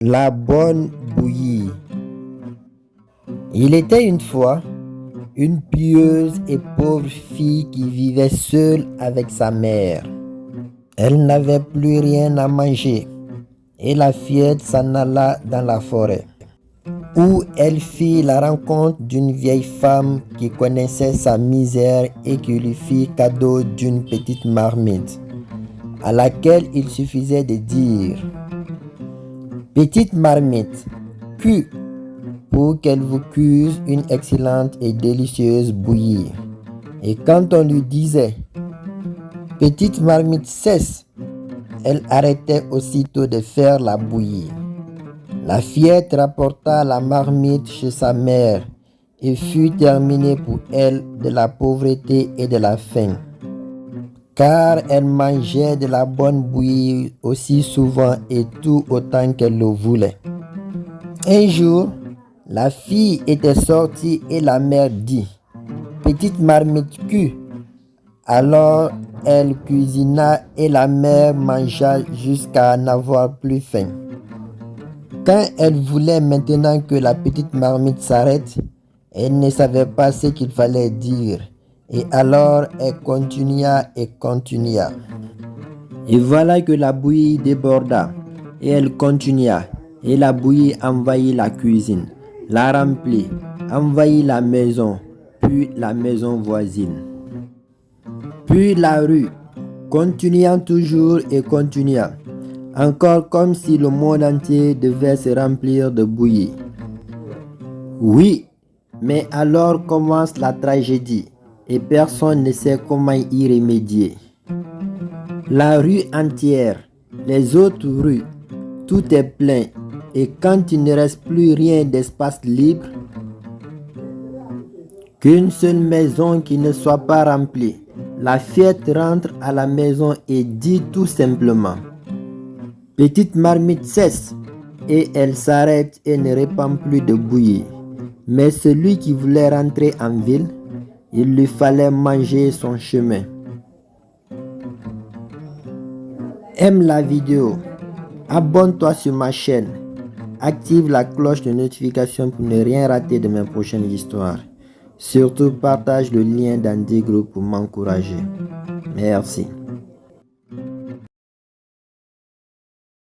La bonne bouillie. Il était une fois une pieuse et pauvre fille qui vivait seule avec sa mère. Elle n'avait plus rien à manger et la fillette s'en alla dans la forêt, où elle fit la rencontre d'une vieille femme qui connaissait sa misère et qui lui fit cadeau d'une petite marmite, à laquelle il suffisait de dire: Petite marmite, cuis, pour qu'elle vous cuise une excellente et délicieuse bouillie. Et quand on lui disait: Petite marmite, cesse, elle arrêtait aussitôt de faire la bouillie. La fillette rapporta la marmite chez sa mère et fut terminée pour elle de la pauvreté et de la faim, car elle mangeait de la bonne bouillie aussi souvent et tout autant qu'elle le voulait. Un jour, la fille était sortie et la mère dit: Petite marmite cuit. Alors elle cuisina et la mère mangea jusqu'à n'avoir plus faim. Quand elle voulait maintenant que la petite marmite s'arrête, elle ne savait pas ce qu'il fallait dire. Et alors elle continua et continua. Et voilà que la bouillie déborda. Et elle continua. Et la bouillie envahit la cuisine, la remplit, envahit la maison, puis la maison voisine, puis la rue, continuant toujours et continuant, encore comme si le monde entier devait se remplir de bouillie. Oui, mais alors commence la tragédie et personne ne sait comment y remédier. La rue entière, les autres rues, tout est plein. Et quand il ne reste plus rien d'espace libre, qu'une seule maison qui ne soit pas remplie, la fillette rentre à la maison et dit tout simplement: Petite marmite, cesse. Et elle s'arrête et ne répand plus de bouillie. Mais celui qui voulait rentrer en ville, il lui fallait manger son chemin. Aime la vidéo, abonne-toi sur ma chaîne, active la cloche de notification pour ne rien rater de mes prochaines histoires. Surtout partage le lien dans des groupes pour m'encourager. Merci.